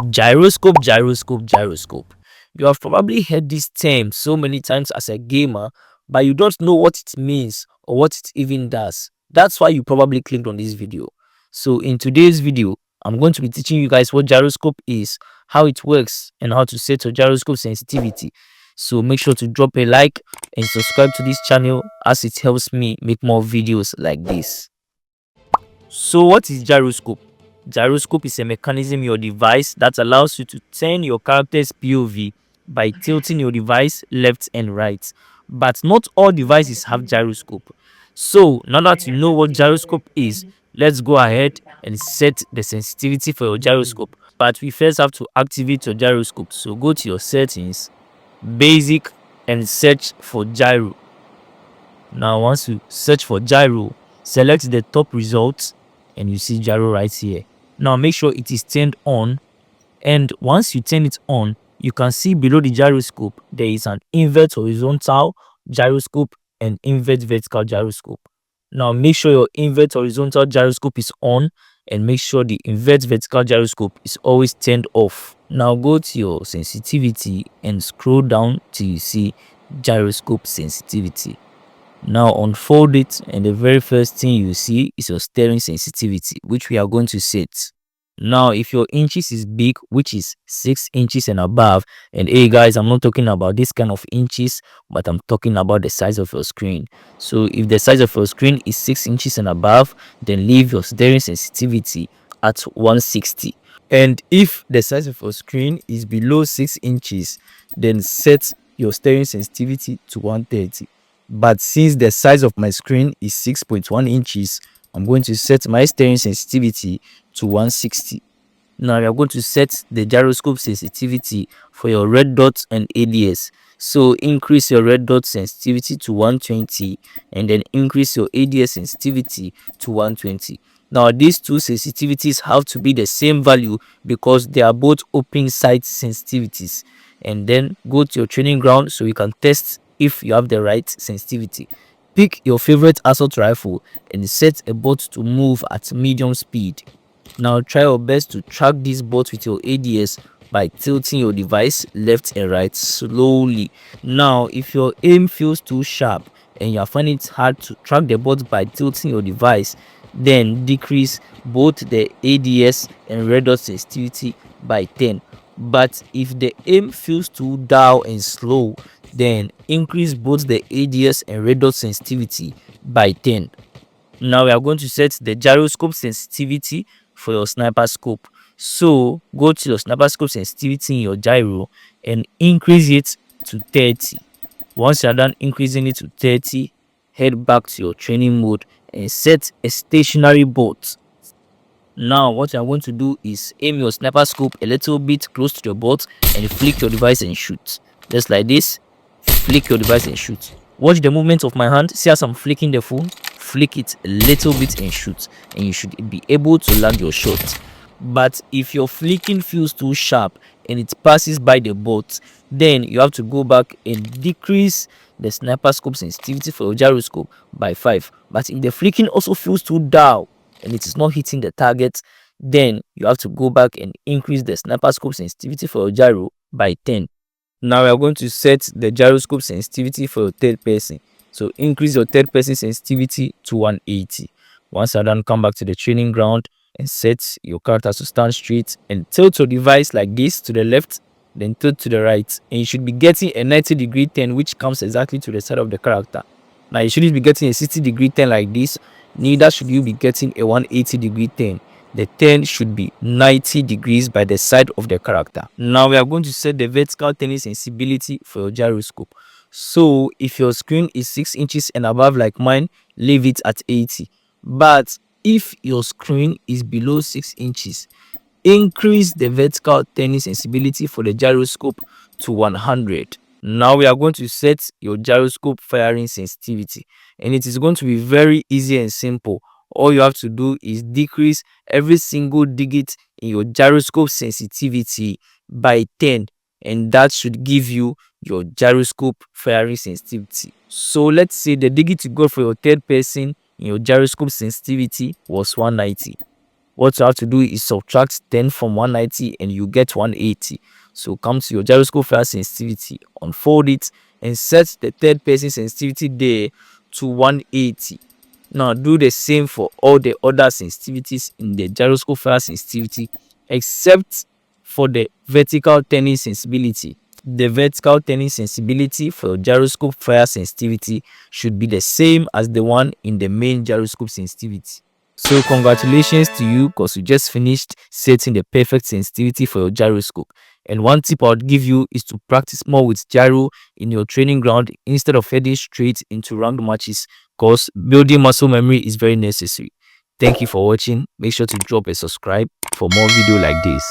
Gyroscope, gyroscope, gyroscope. You have probably heard this term so many times as a gamer, but you don't know what it means or what it even does. That's why you probably clicked on this video. So in today's video, I'm going to be teaching you guys what gyroscope is, how it works, and how to set your gyroscope sensitivity. So make sure to drop a like and subscribe to this channel as it helps me make more videos like this. So what is gyroscope? Gyroscope is a mechanism in your device that allows you to turn your character's POV by tilting your device left and right. But not all devices have gyroscope. So now that you know what gyroscope is, let's go ahead and set the sensitivity for your gyroscope. But we first have to activate your gyroscope. So go to your settings, basic, and search for gyro. Now once you search for gyro, select the top results and you see gyro right here. Now make sure it is turned on, and once you turn it on, you can see below the gyroscope there is an invert horizontal gyroscope and invert vertical gyroscope. Now make sure your invert horizontal gyroscope is on and make sure the invert vertical gyroscope is always turned off. Now go to your sensitivity and scroll down till you see gyroscope sensitivity. Now unfold it, and the very first thing you see is your steering sensitivity, which we are going to set. Now if your inches is big, which is 6 inches and above, and hey guys, I'm not talking about this kind of inches, but I'm talking about the size of your screen. So if the size of your screen is 6 inches and above, then leave your steering sensitivity at 160. And if the size of your screen is below 6 inches, then set your steering sensitivity to 130. But since the size of my screen is 6.1 inches, I'm going to set my steering sensitivity to 160. Now we are going to set the gyroscope sensitivity for your red dot and ADS. So increase your red dot sensitivity to 120 and then increase your ADS sensitivity to 120. Now these two sensitivities have to be the same value because they are both open site sensitivities. And then go to your training ground so you can test if you have the right sensitivity. Pick your favorite assault rifle and set a bolt to move at medium speed. Now try your best to track this bolt with your ADS by tilting your device left and right slowly. Now if your aim feels too sharp and you are finding it hard to track the bolt by tilting your device, then decrease both the ADS and red dot sensitivity by 10. But if the aim feels too dull and slow, then increase both the ADS and red dot sensitivity by 10. Now we are going to set the gyroscope sensitivity for your sniper scope. So go to your sniper scope sensitivity in your gyro and increase it to 30. Once you are done increasing it to 30, head back to your training mode and set a stationary bolt. Now what you are going to do is aim your sniper scope a little bit close to your bolt and flick your device and shoot. Just like this, flick your device and shoot. Watch the movement of my hand. See as I'm flicking the phone, flick it a little bit and shoot, and you should be able to land your shot. But if your flicking feels too sharp and it passes by the bolt, then you have to go back and decrease the sniper scope sensitivity for your gyroscope by 5. But if the flicking also feels too dull and it is not hitting the target, then you have to go back and increase the sniper scope sensitivity for your gyro by 10. Now we are going to set the gyroscope sensitivity for your third person. So increase your third person sensitivity to 180. Once you're done, come back to the training ground and set your character to stand straight and tilt your device like this to the left, then tilt to the right. And you should be getting a 90-degree turn which comes exactly to the side of the character. Now you shouldn't be getting a 60-degree turn like this, neither should you be getting a 180-degree turn. The turn should be 90 degrees by the side of the character. Now we are going to set the vertical turning sensibility for your gyroscope. So if your screen is 6 inches and above like mine, leave it at 80. But if your screen is below 6 inches, increase the vertical turning sensibility for the gyroscope to 100. Now we are going to set your gyroscope firing sensitivity, and it is going to be very easy and simple. All you have to do is decrease every single digit in your gyroscope sensitivity by 10, and that should give you your gyroscope firing sensitivity. So let's say the digit you got for your third person in your gyroscope sensitivity was 190. What you have to do is subtract 10 from 190 and you get 180. So come to your gyroscope fire sensitivity, unfold it, and set the third person sensitivity there to 180. Now do the same for all the other sensitivities in the gyroscope fire sensitivity, except for the vertical turning sensibility. The vertical turning sensibility for gyroscope fire sensitivity should be the same as the one in the main gyroscope sensitivity. So congratulations to you, because you just finished setting the perfect sensitivity for your gyroscope. And one tip I would give you is to practice more with gyro in your training ground instead of heading straight into ranked matches, because building muscle memory is very necessary. Thank you for watching. Make sure to drop a subscribe for more video like this.